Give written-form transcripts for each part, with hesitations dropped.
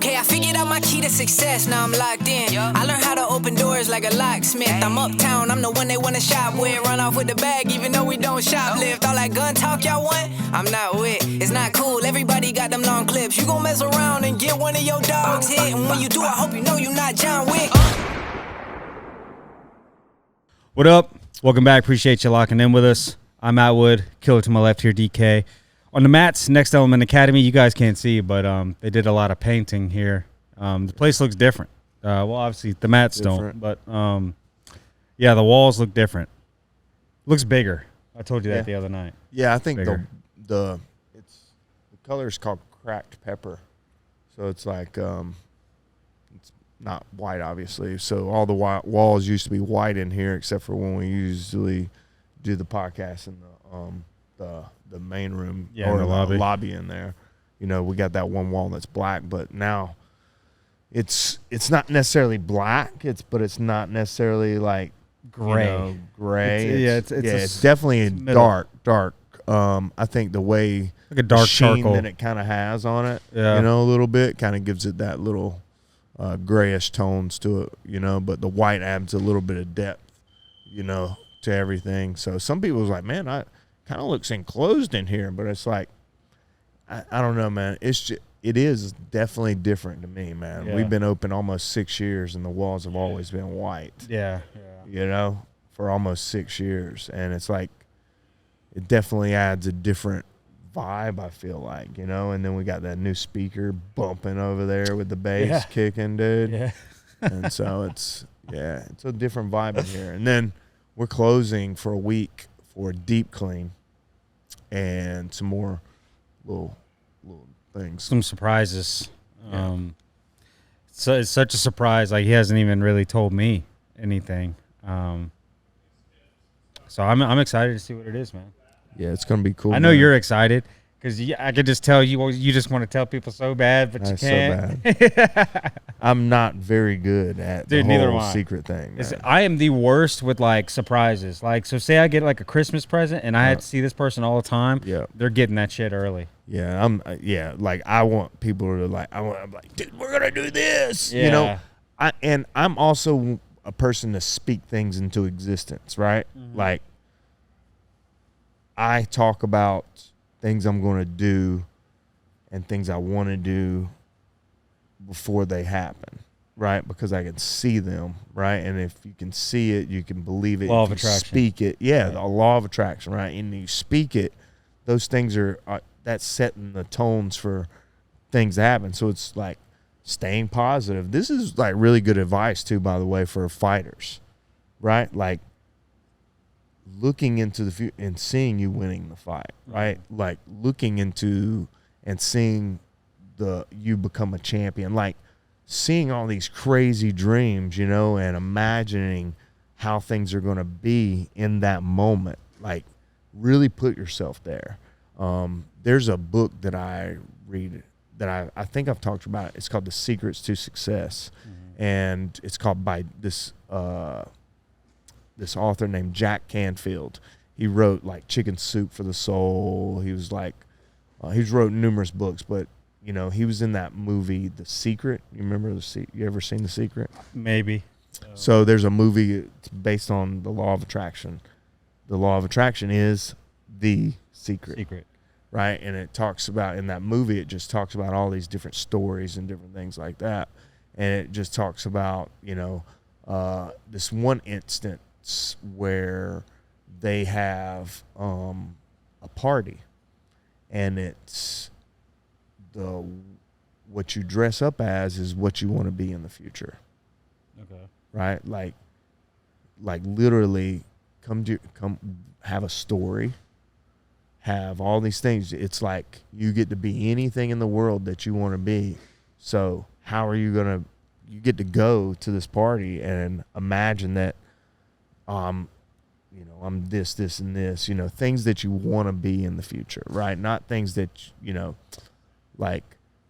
Okay, I figured out my key to success, now I'm locked in. I learned how to open doors like a locksmith. I'm uptown, I'm the one they wanna shop with. Run off with the bag even though we don't shoplift. All that gun talk y'all want, I'm not with. It's not cool, everybody got them long clips. You gon' mess around and get one of your dogs hit. And when you do, I hope you know you're not John Wick. What up? Welcome back. Appreciate you locking in with us. I'm Atwood. Killer to my left here, DK. On the mats, Next Element Academy. You guys can't see, but they did a lot of painting here. The place looks different. Well, obviously the mats don't, but yeah, the walls look different. Looks bigger. I told you that the other night. Yeah, I think the color is called cracked pepper, so it's like it's not white, obviously. So all the walls used to be white in here, except for when we usually do the podcast in the main room or the lobby in there. You know, we got that one wall that's black, but now it's not necessarily black. But it's not necessarily like gray. Gray. It's definitely dark. I think the way like a dark sheen charcoal that it kind of has on it, you know, a little bit kind of gives it that little grayish tones to it, you know. But the white adds a little bit of depth, you know, to everything. So some people was like, man, I kind of looks enclosed in here, but it's like, I don't know, man. It is definitely different to me, man. We've been open almost 6 years, and the walls have always been white. Yeah. You know, for almost 6 years, and it's like it definitely adds a different vibe, I feel like, you know. And then we got that new speaker bumping over there with the bass kicking, dude. Yeah. And so it's a different vibe in here. And then we're closing for a week for a deep clean and some more little things. Some surprises. So it's such a surprise. Like, he hasn't even really told me anything. So I'm excited to see what it is, man. Yeah, it's gonna be cool. I know you're excited because I could just tell you just want to tell people so bad, but you can't. So bad. I'm not very good at the whole secret thing. I am the worst with like surprises. Like, so say I get like a Christmas present and I had to see this person all the time. Yeah, they're getting that shit early. Yeah, like I want people to like. I'm like, dude, we're gonna do this. Yeah. You know, I'm also a person to speak things into existence, right? Mm-hmm. Like, I talk about things I'm going to do and things I want to do before they happen, right? Because I can see them, right? And if you can see it, you can believe it. Law of attraction. Speak it. Yeah, the law of attraction, right? And you speak it, those things are that's setting the tones for things to happen. So it's like staying positive. This is like really good advice too, by the way, for fighters, right? Like, looking into the future and seeing you winning the fight, right? Like looking into and seeing you become a champion, like seeing all these crazy dreams, you know, and imagining how things are going to be in that moment. Like, really put yourself there. There's a book that I read that I think I've talked about. It's called The Secrets to Success. Mm-hmm. And it's called by this author named Jack Canfield. He wrote like Chicken Soup for the Soul. He was like, he's wrote numerous books, but you know, he was in that movie, The Secret. You remember you ever seen The Secret? Maybe. So there's a movie based on the law of attraction. The law of attraction is the secret. Right. And it talks about, in that movie, it just talks about all these different stories and different things like that. And it just talks about, you know, this one instance where they have a party, and it's what you dress up as is what you want to be in the future. Okay. Right? Like literally come have a story, have all these things. It's like you get to be anything in the world that you want to be. So how are you going to, you get to go to this party and imagine that, you know, I'm this, and this, you know, things that you want to be in the future, right? Not things that, you know, like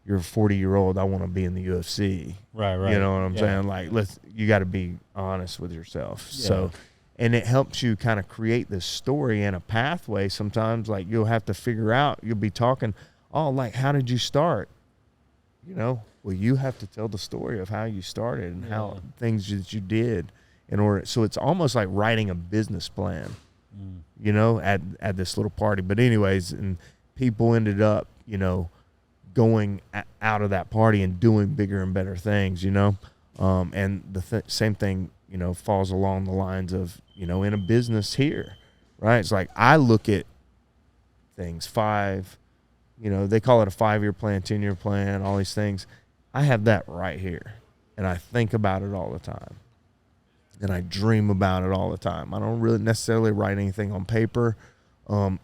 you're a 40-year-old, I want to be in the UFC. Right. You know what I'm saying? Like, you got to be honest with yourself. Yeah. So, and it helps you kind of create this story and a pathway. Sometimes, like, you'll have to figure out, you'll be talking, oh, like, how did you start? well, you have to tell the story of how you started and how things that you did in order. So it's almost like writing a business plan, at this little party. But anyways, and people ended up, going out of that party and doing bigger and better things, and the same thing, falls along the lines of, in a business here, right? It's like I look at things they call it a 5-year plan, 10-year plan, all these things. I have that right here, and I think about it all the time, and I dream about it all the time. I don't really necessarily write anything on paper,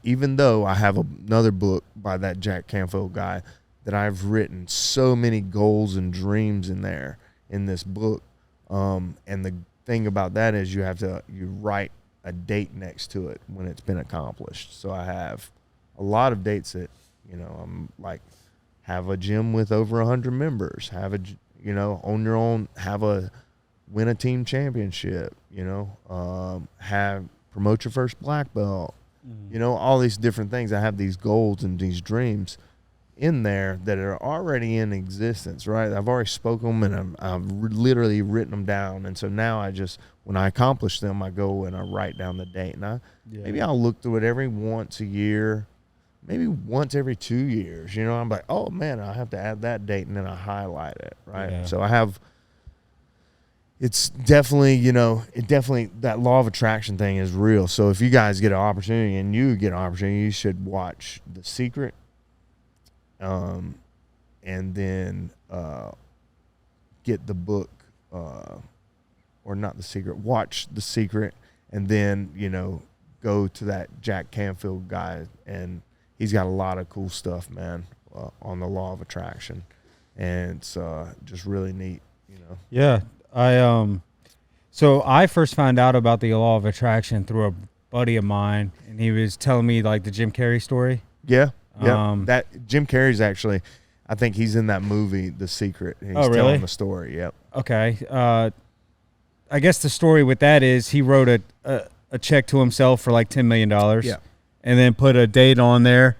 even though I have another book by that Jack Canfield guy that I've written so many goals and dreams in there in this book. And the thing about that is you write a date next to it when it's been accomplished. So I have a lot of dates that, I'm like, have a gym with over 100 members, have own your own, win a team championship, promote your first black belt, all these different things. I have these goals and these dreams in there that are already in existence, right? I've already spoken them, and I've literally written them down. And so now when I accomplish them, I go and I write down the date. And maybe I'll look through it every once a year, maybe once every 2 years. I'm like, oh man, I have to add that date, and then I highlight it, right? Yeah. So it's definitely, that law of attraction thing is real. So if you guys get an opportunity you should watch The Secret. And then get the book, or not The Secret, watch The Secret, and then, go to that Jack Canfield guy, and he's got a lot of cool stuff, man, on the law of attraction, and it's just really neat, Yeah, so I first found out about the law of attraction through a buddy of mine, and he was telling me like the Jim Carrey story. Yeah. Yeah, that Jim Carrey's actually, I think he's in that movie, The Secret. He's telling the story. Yep. Okay. I guess the story with that is he wrote a check to himself for like $10 million. Yeah. And then put a date on there,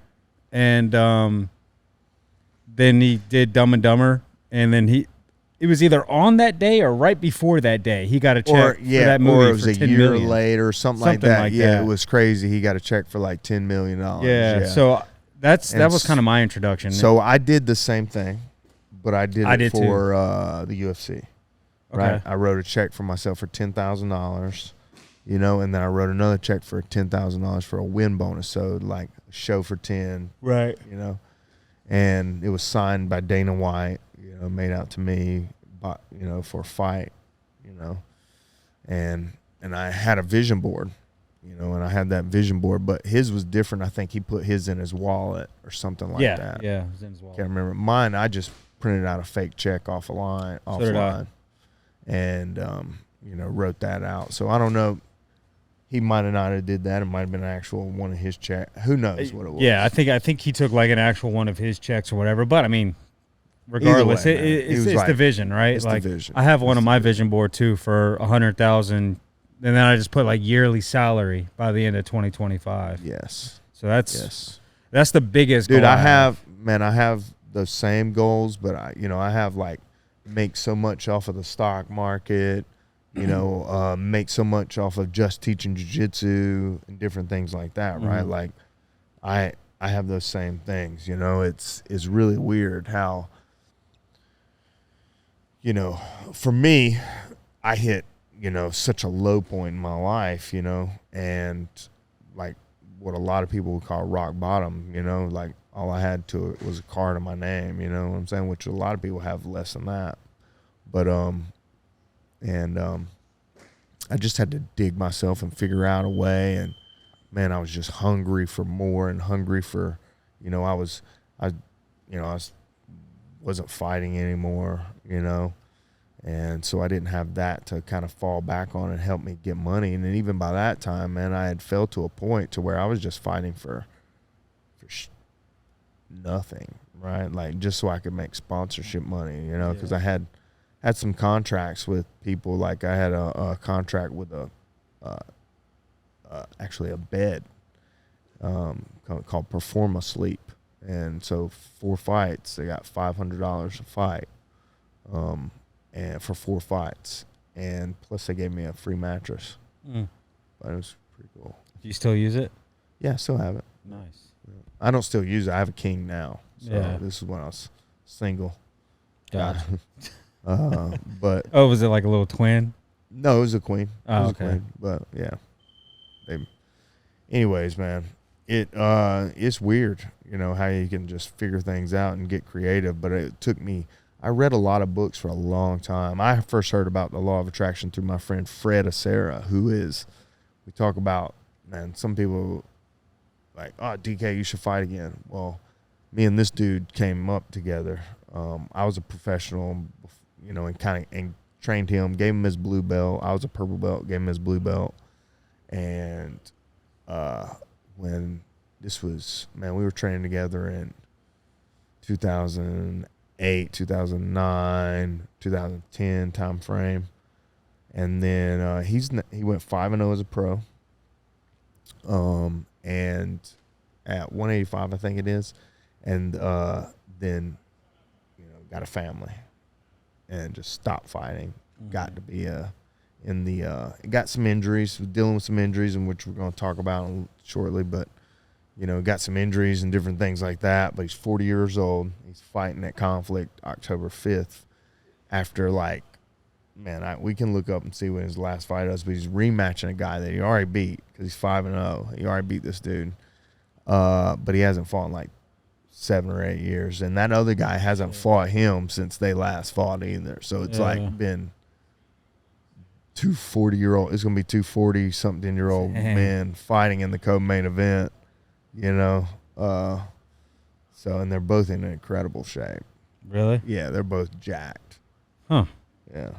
and then he did Dumb and Dumber, and then it was either on that day or right before that day. He got a check for that movie, or it was for a $10 year million. later or something like that. It was crazy. He got a check for like $10 million. Yeah. So that was kind of my introduction. So I did the same thing, but I did it for the UFC. Right. Okay. I wrote a check for myself for $10,000, and then I wrote another check for $10,000 for a win bonus. So like a show for 10. Right. And it was signed by Dana White, made out to me, for a fight, and I had a vision board, and I had that vision board, but his was different. I think he put his in his wallet or something like that. Yeah, it was in his wallet. Can't remember. Mine, I just printed out a fake check offline, and wrote that out. So I don't know. He might have not have did that. It might have been an actual one of his checks. Who knows what it was? Yeah, I think he took like an actual one of his checks or whatever. But I mean, regardless, it's the vision, right? It's like the vision. I have one on my vision board too for 100,000, and then I just put like yearly salary by the end of 2025. Yes. So that's the biggest dude. goal I have those same goals, but I have like make so much off of the stock market, make so much off of just teaching jiu-jitsu and different things like that, right? Like I have those same things, it's really weird how, for me, I hit, such a low point in my life, and like what a lot of people would call rock bottom, like all I had to was a car to my name, what I'm saying, which a lot of people have less than that. But, I just had to dig myself and figure out a way. And man, I was just hungry for more and hungry for, I wasn't fighting anymore, and so I didn't have that to kind of fall back on and help me get money. And then even by that time, man, I had fell to a point to where I was just fighting for nothing, right? Like just so I could make sponsorship money, because I had some contracts with people. Like I had a contract with actually a bed called Performa Sleep, And so 4 fights, they got $500 a fight, and for 4 fights, and plus they gave me a free mattress. But it was pretty cool. Do you still use it? Yeah, I still have it. Nice. I don't still use it. I have a king now. So Yeah. this is when I was single. Gotcha. But Oh, was it like a little twin? no, it was a queen. It Oh, was a okay. queen. But yeah. Anyways, man, it's weird, how you can just figure things out and get creative. But it took me. I read a lot of books for a long time. I first heard about the law of attraction through my friend Fred Acera, we talk about, man, some people like, oh, DK, you should fight again. Well, me and this dude came up together. I was a professional, and trained him, gave him his blue belt. I was a purple belt, gave him his blue belt. And when this was, man, we were training together in 2008, 2009, 2010 time frame. And then he went 5-0 as a pro. And at 185, I think it is. And then, got a family and just stopped fighting. Got to be got some injuries, dealing with some injuries, in which we're going to talk about shortly. But, got some injuries and different things like that. But he's 40 years old. He's fighting at Conflict October 5th after, we can look up and see when his last fight was, but he's rematching a guy that he already beat because he's 5-0. He already beat this dude. But he hasn't fought in 7 or 8 years. And that other guy hasn't fought him since they last fought either. So it's been 2 40-year-old. It's going to be 2 40-something-year-old men fighting in the co-main event, So, and they're both in incredible shape. Really? Yeah, they're both jacked. Huh. Yeah.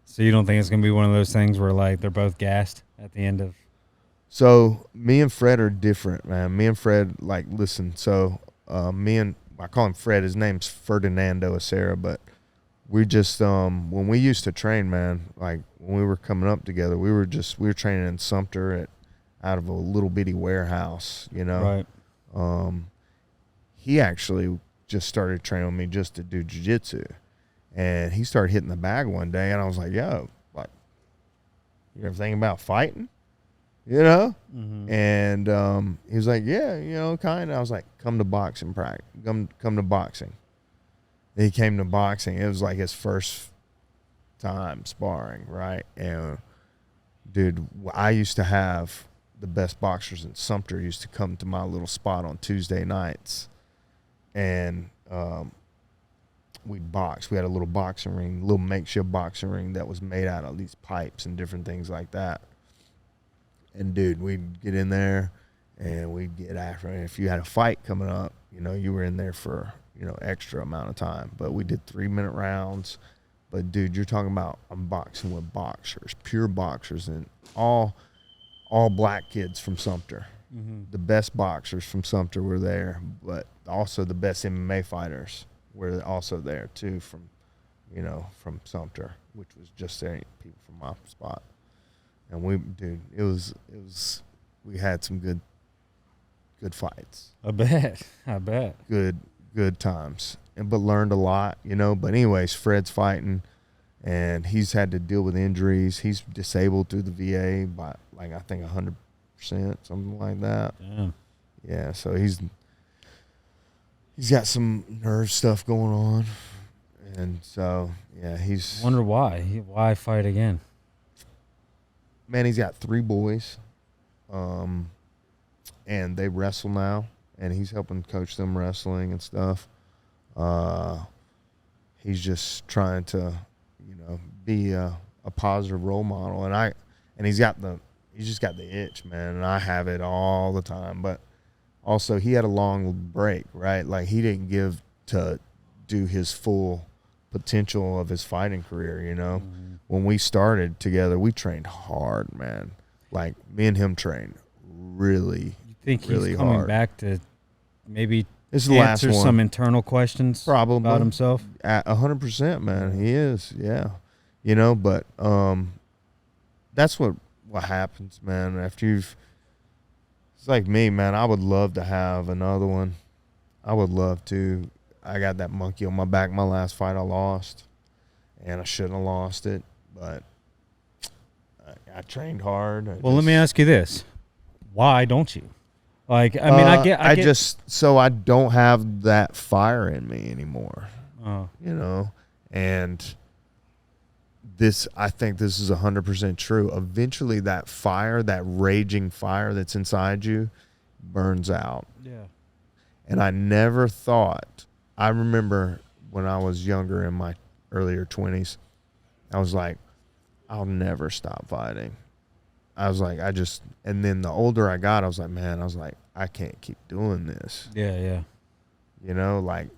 So you don't think it's going to be one of those things where, they're both gassed at the end of... So me and Fred are different, man. Me and Fred, listen. So I call him Fred. His name's Ferdinando Acera, but we just when we used to train, man, when we were coming up together, we were training in Sumter out of a little bitty warehouse, Right. He actually just started training with me just to do jiu-jitsu, and he started hitting the bag one day, and I was like, yo, you ever thinking about fighting? Mm-hmm. And he was like, yeah, kind of. I was like, come to boxing practice. Come to boxing. And he came to boxing. It was his first time sparring, right? And, dude, I used to have the best boxers in Sumter used to come to my little spot on Tuesday nights. And we'd box. We had a little boxing ring, little makeshift boxing ring that was made out of these pipes and different things like that. And, dude, we'd get in there, and we'd get after it. If you had a fight coming up, you were in there for, extra amount of time. But we did 3-minute rounds. But, dude, you're talking about I'm boxing with boxers, pure boxers, and all black kids from Sumter. Mm-hmm. The best boxers from Sumter were there, but also the best MMA fighters were also there, too, from Sumter, which was just saying people from my spot. And we had some good fights. I bet. Good times. But learned a lot, But anyways, Fred's fighting, and he's had to deal with injuries. He's disabled through the VA by I think 100%, something like that. Damn. Yeah, so he's got some nerve stuff going on. And so, yeah, Wonder why. Why fight again? Man, he's got 3 boys, and they wrestle now, and he's helping coach them wrestling and stuff. He's just trying to, be a positive role model, and he's just got the itch, man, and I have it all the time. But also, he had a long break, right? He didn't give to do his full potential of his fighting career, Mm-hmm. When we started together, we trained hard, man. Me and him trained really, You think really he's coming hard. back to maybe This is the last answer one. some internal questions Probably about himself? 100%, man. He is, yeah. But that's what happens, man. After it's like me, man. I would love to have another one, I would love to. I got that monkey on my back. My last fight I lost, and I shouldn't have lost it, but I trained hard. Well, let me ask you this: why don't you? Like, I mean, I get. just so I don't have that fire in me anymore. Oh. You know, and I think this is 100% true. Eventually, that fire, that raging fire that's inside you, burns out. Yeah. And I never thought. I remember when I was younger, in my earlier 20s, I was like, I'll never stop fighting. I was like, and then the older I got, I was like, I can't keep doing this. Yeah, yeah. You know, like,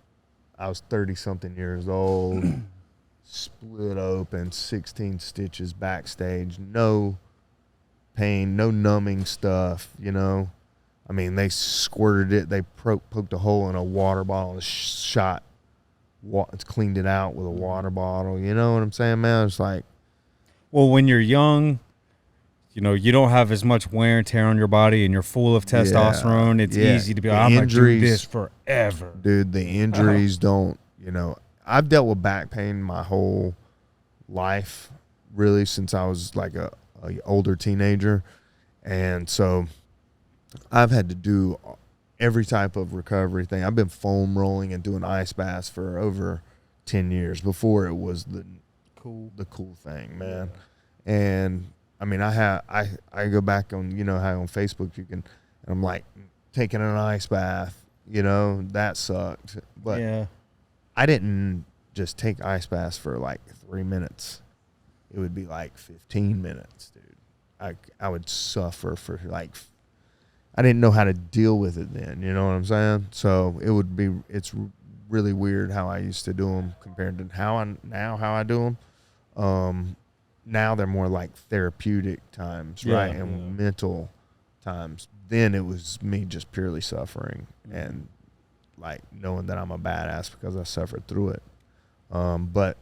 I was 30-something years old, split open, 16 stitches backstage, no pain, no numbing stuff, you know. I mean, they squirted it. They poked a hole in a water bottle and it's cleaned it out with a water bottle. You know what I'm saying, man? It's like, well, when you're young, you know, you don't have as much wear and tear on your body, and you're full of testosterone. It's easy to be like, I'm going to do this forever. Dude, the injuries don't, you know. I've dealt with back pain my whole life, really, since I was like a older teenager. And so I've had to do every type of recovery thing. I've been foam rolling and doing ice baths for over 10 years before it was the cool thing, man. And I mean, I go back on, you know, how on Facebook you can, and I'm like taking an ice bath, you know, that sucked. But yeah. I didn't just take ice baths for like 3 minutes. It would be like 15 minutes, dude. I would suffer for like, I didn't know how to deal with it then, you know what I'm saying? So it's really weird how I used to do them compared to how I do them. Now they're more like therapeutic times, right? And mental times. Then it was me just purely suffering and like knowing that I'm a badass because I suffered through it. But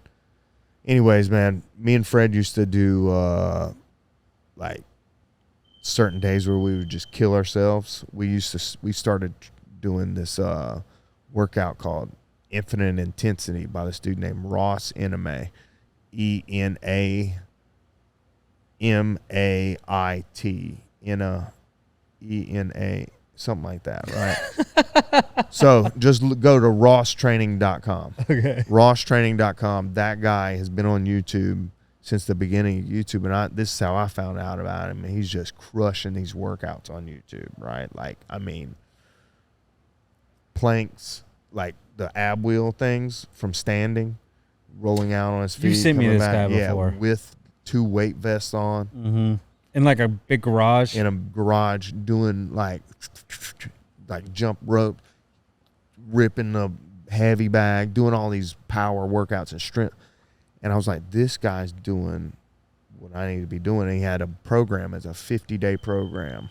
anyways, man, me and Fred used to do like certain days where we would just kill ourselves. We started doing this workout called Infinite Intensity by this dude named Ross Enamait, ENAMAIT, ENA, something like that, right? So just go to rosstraining.com. Okay. Rosstraining.com. That guy has been on YouTube since the beginning of YouTube, and this is how I found out about him. And he's just crushing these workouts on YouTube, right? Like, I mean, planks, like the ab wheel things from standing, rolling out on his feet. You sent me this back, guy before. with 2 weight vests on. Mm-hmm. In like a big garage. In a garage, doing like jump rope, ripping a heavy bag, doing all these power workouts and strength. And I was like, this guy's doing what I need to be doing. And he had a program as a 50-day program.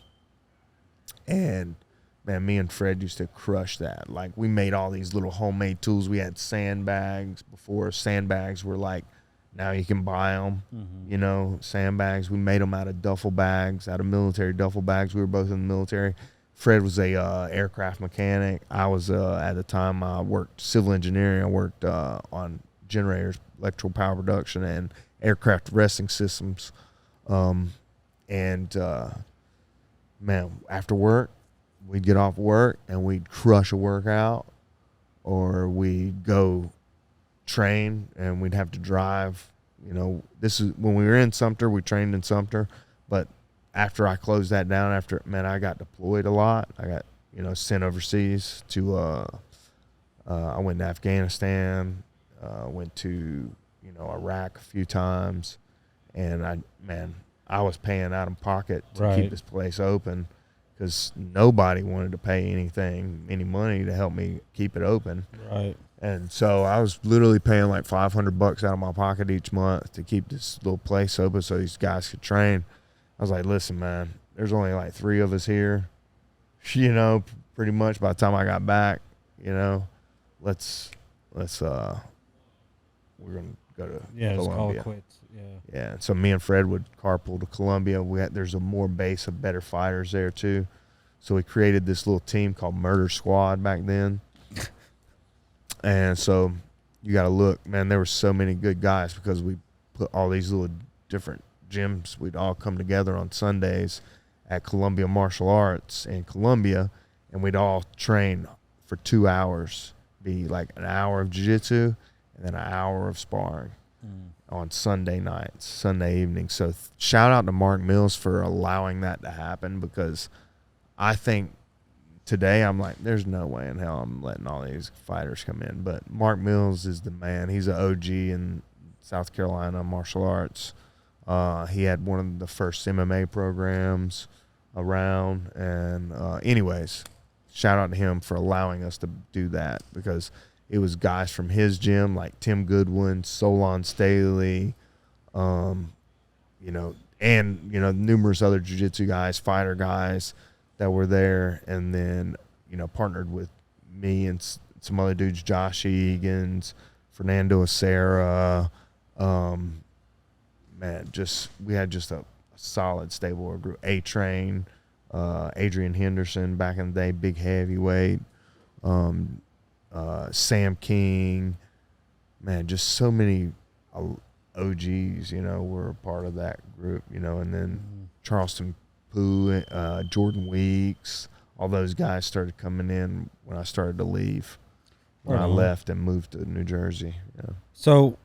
And man, me and Fred used to crush that. Like, we made all these little homemade tools. We had sandbags before. Sandbags were like, now you can buy them, you know, sandbags. We made them out of duffel bags, out of military duffel bags. We were both in the military. Fred was a aircraft mechanic. I was, at the time, I worked civil engineering. I worked on generators, electrical power production, and aircraft resting systems. Man, after work, we'd get off work and we'd crush a workout, or we'd go train and we'd have to drive. You know, this is when we were in Sumter. We trained in Sumter, but after I closed that down, I got deployed a lot. I got, you know, sent overseas to I went to Afghanistan, went to, you know, Iraq a few times, and I was paying out of pocket to keep this place open because nobody wanted to pay any money to help me keep it open. Right. And so I was literally paying like $500 out of my pocket each month to keep this little place open so these guys could train. I was like, listen, man, there's only like 3 of us here, you know, pretty much by the time I got back, you know, let's we're going to go to Columbia. Just call it quits. Yeah. So me and Fred would carpool to Columbia. There's a more base of better fighters there too. So we created this little team called Murder Squad back then. And so you got to look, man, there were so many good guys because we put all these little different gyms. We'd all come together on Sundays at Columbia Martial Arts in Columbia, and we'd all train for 2 hours, be like an hour of jiu-jitsu and then an hour of sparring on Sunday nights, Sunday evenings. So shout out to Mark Mills for allowing that to happen, because I think today I'm like, there's no way in hell I'm letting all these fighters come in. But Mark Mills is the man. He's an OG in South Carolina martial arts. He had one of the first MMA programs around. And anyways, shout out to him for allowing us to do that, because it was guys from his gym like Tim Goodwin, Solon Staley, and numerous other jiu-jitsu guys, fighter guys that were there, and then partnered with me and some other dudes, Josh Egan's, Fernando Acera. We had just a solid stable of group. A-Train, Adrian Henderson back in the day, big heavyweight, Sam King, man, just so many OGs, were a part of that group, and then Charleston Poo, Jordan Weeks, all those guys started coming in when I started to leave, when I left and moved to New Jersey. Yeah. So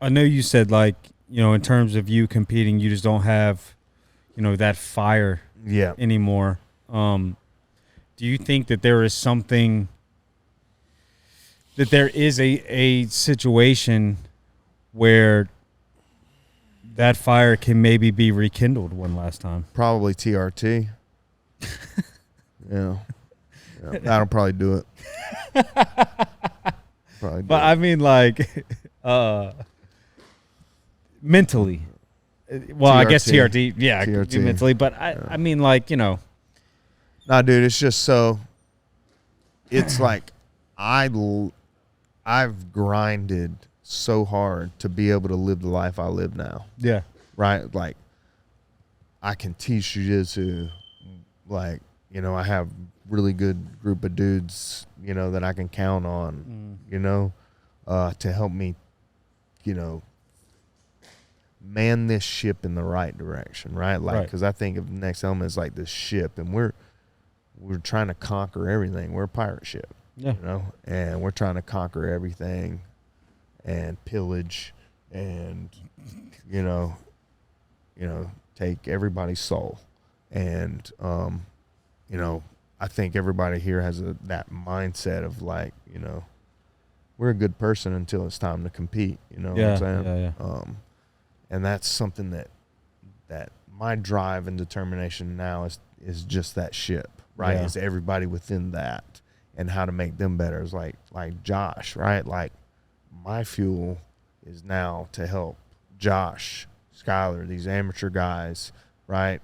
I know you said, like, in terms of you competing, you just don't have, that fire anymore. Do you think that there is something, that there is a situation where that fire can maybe be rekindled one last time? Probably TRT. Yeah. That'll probably do it. But I mean, like, mentally. Well, TRT. I guess TRT, yeah, TRT. Mentally. But I mean, like, Nah, dude, it's just so. It's like I've grinded so hard to be able to live the life I live now. Yeah. Right? Like, I can teach jiu-jitsu. Like, I have really good group of dudes, that I can count on, to help me, man this ship in the right direction, right? Like, because I think of the next element is like this ship, and we're trying to conquer everything. We're a pirate ship, and we're trying to conquer everything and pillage and, take everybody's soul. And, I think everybody here has that mindset of like, we're a good person until it's time to compete. You know what I'm saying? Yeah. And that's something that my drive and determination now is just that ship, right? Is everybody within that and how to make them better. It's like Josh, right? Like, my fuel is now to help Josh, Skyler, these amateur guys, right?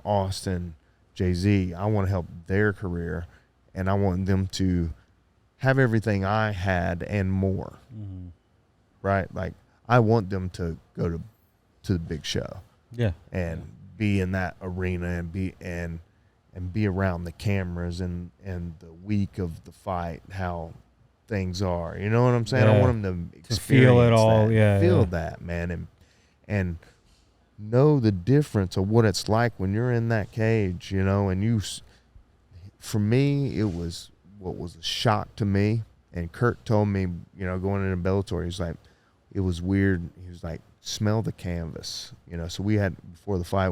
Austin, Jay-Z. I want to help their career, and I want them to have everything I had and more, right? Like, I want them to go to the big show, and be in that arena and be around the cameras and the week of the fight, how things are. You know what I'm saying? I want them to feel it all, feel that, man, and know the difference of what it's like when you're in that cage, and for me, it was what was a shock to me. And Kurt told me, going into Bellator, he's like, it was weird. He was like, smell the canvas, so we had, before the fight,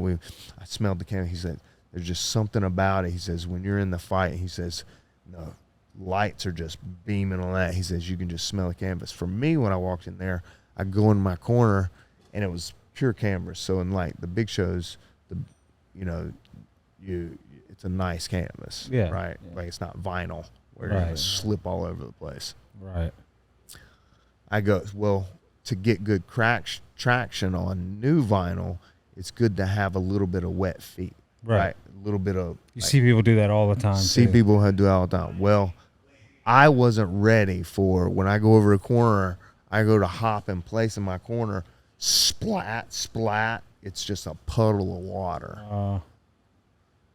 I smelled the canvas. He said, there's just something about it. He says, when you're in the fight, he says, the lights are just beaming on that. He says, you can just smell the canvas. For me, when I walked in there, I go in my corner and it was pure canvas. So in like the big shows, it's a nice canvas, right? Yeah. Like, it's not vinyl where you're gonna slip all over the place. Right. I go, well, to get good traction on new vinyl, it's good to have a little bit of wet feet, right? A little bit of. You see people do that all the time. People who do that all the time. Well, I wasn't ready for, when I go over a corner, I go to hop in place in my corner, splat. It's just a puddle of water.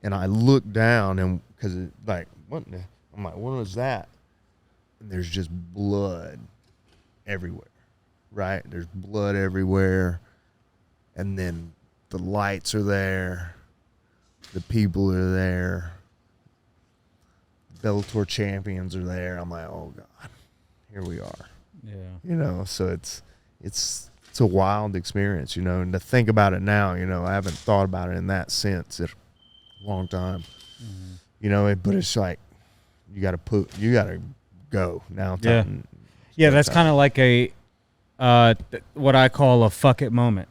And I look down, and because like, I'm like, what is that? and there's just blood everywhere, right? There's blood everywhere, and then the lights are there, the people are there, Bellator champions are there. I'm like, oh God, here we are. Yeah. You know, so it's a wild experience, you know, and to think about it now, you know, I haven't thought about it in that sense in a long time. Mm-hmm. You know, but it's like you got to go now. Yeah. Yeah, that's kind of like a what I call a fuck it moment,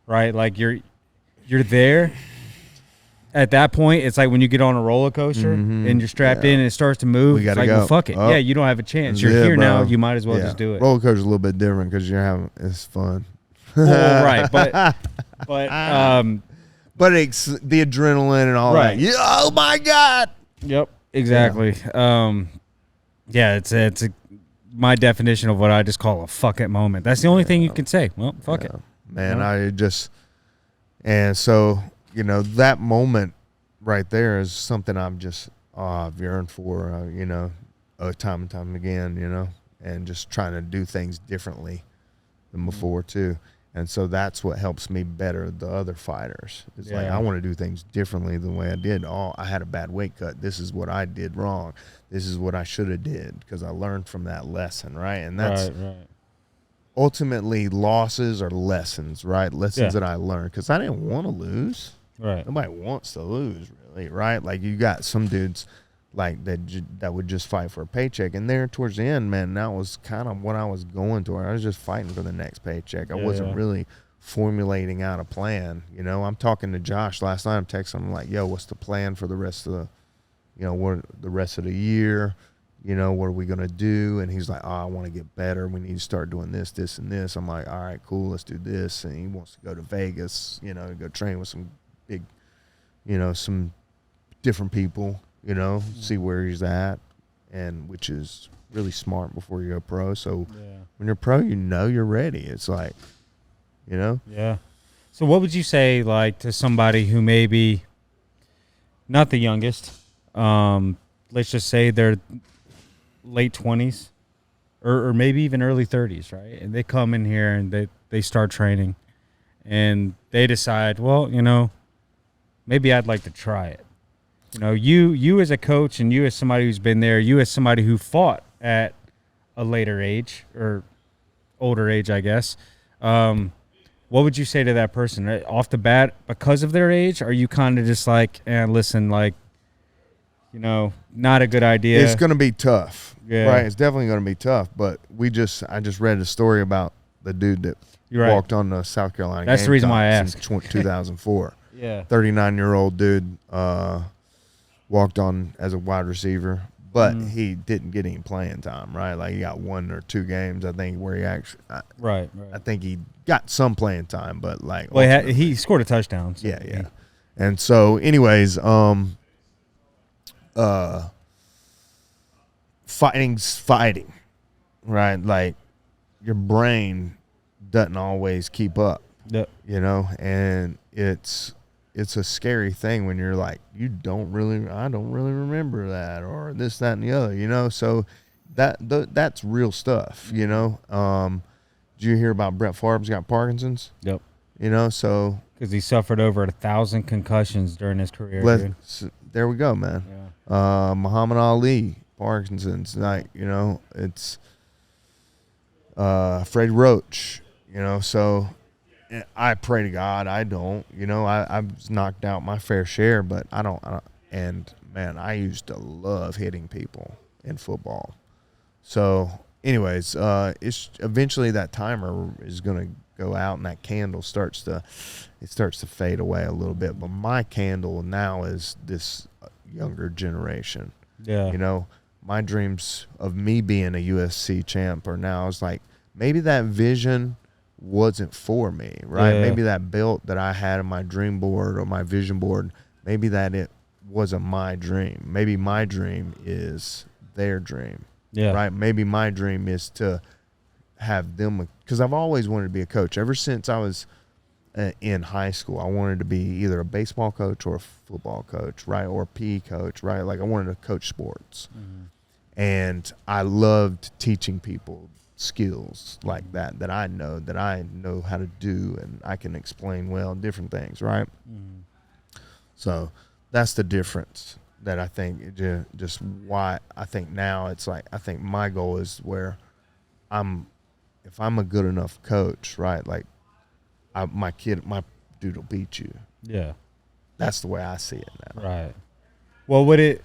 right? Like you're there. At that point, it's like when you get on a roller coaster and you're strapped in and it starts to move. We gotta it's like, go. well, fuck it. Oh. Yeah, you don't have a chance. You're here now. You might as well just do it. Roller coaster's a little bit different because it's fun. Well, right, but but it's the adrenaline and all right. that. Yeah, oh my God. Yep, exactly. Yeah, it's my definition of what I just call a fuck it moment. That's the only thing you can say. Well, fuck it. Man, you know? And so, you know, that moment right there is something I've yearned for, you know, time and time again, you know, and just trying to do things differently than before too. And so that's what helps me better the other fighters. It's like, I want to do things differently than the way I did. Oh, I had a bad weight cut. This is what I did wrong. This is what I should have did because I learned from that lesson, right? And that's ultimately losses are lessons, right? Lessons that I learned because I didn't want to lose. Right. Nobody wants to lose, really, right? Like you got some dudes like that would just fight for a paycheck, and there towards the end, man, that was kind of what I was going toward. I was just fighting for the next paycheck. I wasn't really formulating out a plan. You know, I'm talking to Josh last night. I'm texting him like, "Yo, what's the plan for the rest of the rest of the year? You know, what are we gonna do?" And he's like, "Oh, I want to get better. We need to start doing this, this, and this." I'm like, "All right, cool, let's do this." And he wants to go to Vegas, you know, go train with some big, you know, some different people, you know, see where he's at, and which is really smart before you go pro. So when you're pro, you know you're ready. It's like, you know. Yeah. So what would you say, like, to somebody who maybe not the youngest, let's just say they're late 20s or maybe even early 30s, right? And they come in here and they start training and they decide, well, you know, maybe I'd like to try it. You know, you as a coach and you as somebody who's been there, you as somebody who fought at a later age or older age, I guess, what would you say to that person off the bat because of their age? Are you kind of just like, listen, like, you know, not a good idea? It's going to be tough, right? It's definitely going to be tough. But I just read a story about the dude that walked on the South Carolina. That's the reason why I asked. In 2004. 39-year-old dude walked on as a wide receiver, but he didn't get any playing time, right? Like he got 1 or 2 games, I think, where he actually right. I think he got some playing time, but like he scored a touchdown. So yeah. And so, anyways, fighting's fighting, right? Like your brain doesn't always keep up, you know, and it's a scary thing when you're like, I don't really remember that or this, that, and the other, you know? So that's real stuff, you know? Did you hear about Brett Favre's got Parkinson's? Yep. You know, so. Because he suffered over 1,000 concussions during his career. There we go, man. Yeah. Muhammad Ali, Parkinson's, like, you know, it's Freddie Roach, you know, so. I pray to God I don't, you know, I've knocked out my fair share, but I don't, and man, I used to love hitting people in football. So anyways, it's eventually that timer is going to go out and that candle starts to fade away a little bit. But my candle now is this younger generation. Yeah. You know, my dreams of me being a UFC champ are now is like, maybe that vision wasn't for me, right? Yeah. Maybe that belt that I had on my dream board or my vision board, maybe that it wasn't my dream. Maybe my dream is their dream, right? Maybe my dream is to have them, because I've always wanted to be a coach. Ever since I was in high school, I wanted to be either a baseball coach or a football coach, right? Or a PE coach, right? Like I wanted to coach sports. Mm-hmm. And I loved teaching people skills like that I know how to do, and I can explain well different things, right? So that's the difference that I think, just why I think now it's like, I think my goal is where if I'm a good enough coach, right? Like my dude will beat you. Yeah. That's the way I see it now. Right. Well,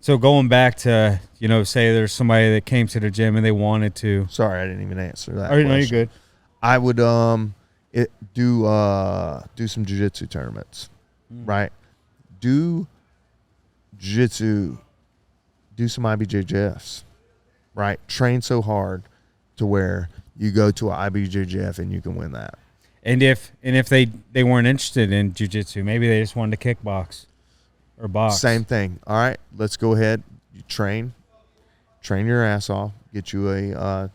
so going back to, say there's somebody that came to the gym and they wanted to. Sorry, I didn't even answer that. Oh, no, you're question. good. I would do some jiu-jitsu tournaments, right? Do jiu-jitsu, do some IBJJFs, right? Train so hard to where you go to an IBJJF and you can win that. And if they weren't interested in jiu-jitsu, maybe they just wanted to kickbox or box. Same thing. All right, let's go ahead. You train your ass off. Get you a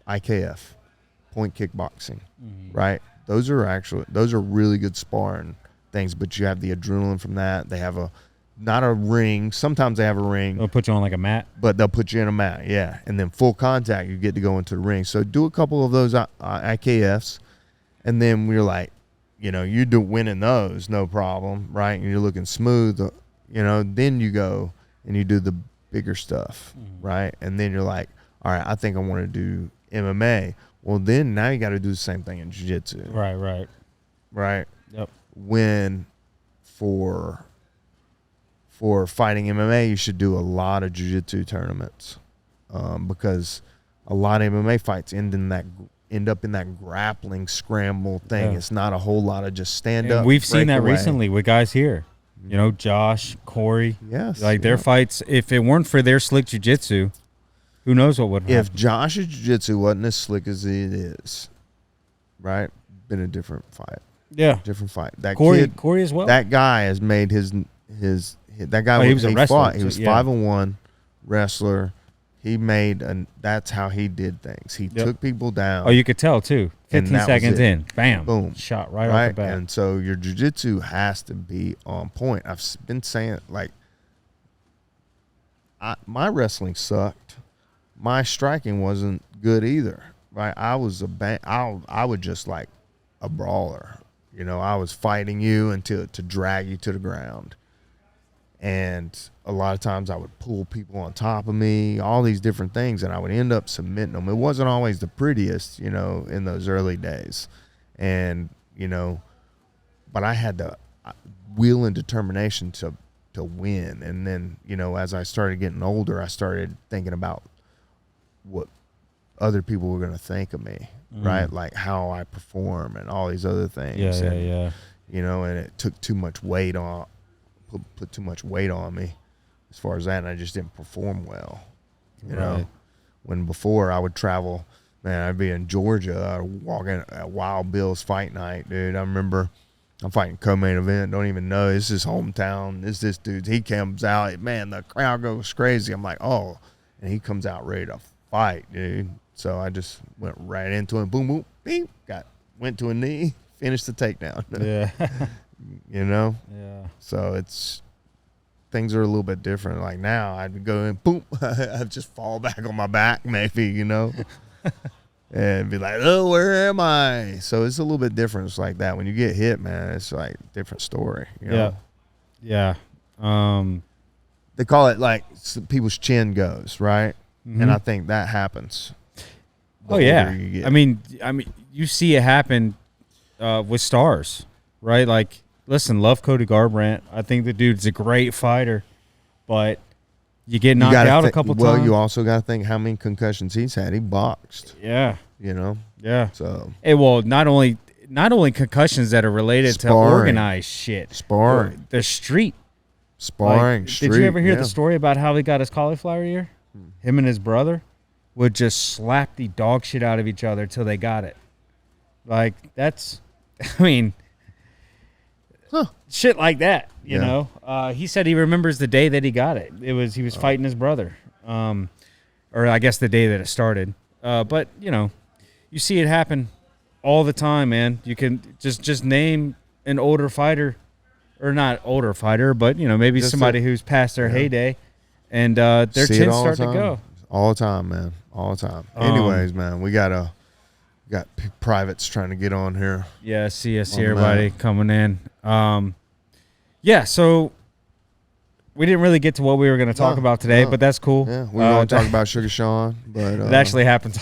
IKF, point kickboxing, right? Those are really good sparring things. But you have the adrenaline from that. They have not a ring. Sometimes they have a ring. They'll put you on like a mat. But they'll put you in a mat, yeah. And then full contact, you get to go into the ring. So do a couple of those IKFs, and then we're like, you're winning those, no problem, right? And you're looking smooth, then you go and you do the bigger stuff, right? And then you're like, all right, I think I want to do MMA. Well, then now you got to do the same thing in jiu-jitsu. Right? Yep. When for fighting MMA, you should do a lot of jiu-jitsu tournaments, because a lot of MMA fights end up in that grappling scramble thing. Yeah. It's not a whole lot of just stand up. And we've seen that away. recently with guys here. Josh, Corey. Yes. Their fights, if it weren't for their slick jiu-jitsu, who knows what would happen. If Josh's jiu-jitsu wasn't as slick as it is, right, been a different fight. Yeah. Different fight. That Corey as well. That guy has made that guy he was a wrestler. He was 5-1 wrestler. He that's how he did things. He took people down. Oh, you could tell too. 15 seconds in, bam, boom, shot right off the bat. And so your jiu-jitsu has to be on point. I've been saying, like, my wrestling sucked. My striking wasn't good either. Right? I was I would just like a brawler. I was fighting you until to drag you to the ground. And a lot of times I would pull people on top of me, all these different things, and I would end up submitting them. It wasn't always the prettiest, in those early days. And, but I had the will and determination to win. And then, as I started getting older, I started thinking about what other people were going to think of me, right? Like how I perform and all these other things. Yeah. And it took too much weight on. Put too much weight on me as far as that, and I just didn't perform well. When before I would travel, man, I'd be in Georgia, walking at Wild Bill's fight night, dude. I remember I'm fighting co-main event, don't even know, it's his hometown, it's this dude. He comes out, man, the crowd goes crazy. I'm like, oh, and he comes out ready to fight, dude. So I just went right into him, boom, boom, bing, went to a knee, finished the takedown. Yeah. Yeah. So things are a little bit different. Like now, I'd go in, boom, I'd just fall back on my back, maybe, and be like, oh, where am I? So it's a little bit different. It's like that. When you get hit, man, it's like a different story. Yeah. They call it like people's chin goes, right? And I think that happens. Oh yeah. I mean, you see it happen with stars, right? Like, listen, love Cody Garbrandt. I think the dude's a great fighter, but you get knocked out a couple times. Well, you also got to think how many concussions he's had. He boxed. Yeah. Yeah. So. Hey, well, not only concussions that are related to organized shit. Sparring. The street. Sparring. Like, street. Did you ever hear the story about how he got his cauliflower ear? Him and his brother would just slap the dog shit out of each other till they got it. Like, that's, shit like that, you know. He said he remembers the day that he got it. He was fighting his brother, or I guess the day that it started. But you see it happen all the time, man. You can just name an older fighter, or not older fighter, but maybe just somebody who's past their heyday, and their See it chins all the start to time. go. All the time, man. All the time. Anyways, man, we got privates trying to get on here. Yeah, see On everybody that. coming in. Yeah, so we didn't really get to what we were going to talk about today, but that's cool. Yeah, we were going to talk about Sugar Sean, but It actually happens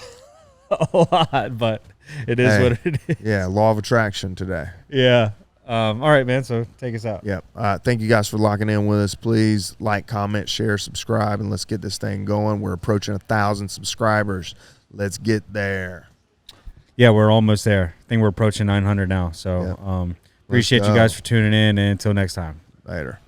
a lot, but it is hey, what it is. yeah, law of attraction today. Yeah. All right, man. So take us out. Yep. Thank you guys for locking in with us. Please like, comment, share, subscribe, and let's get this thing going. We're approaching 1,000 subscribers. Let's get there. Yeah, we're almost there. I think we're approaching 900 now. So appreciate you guys for tuning in, and until next time. Later.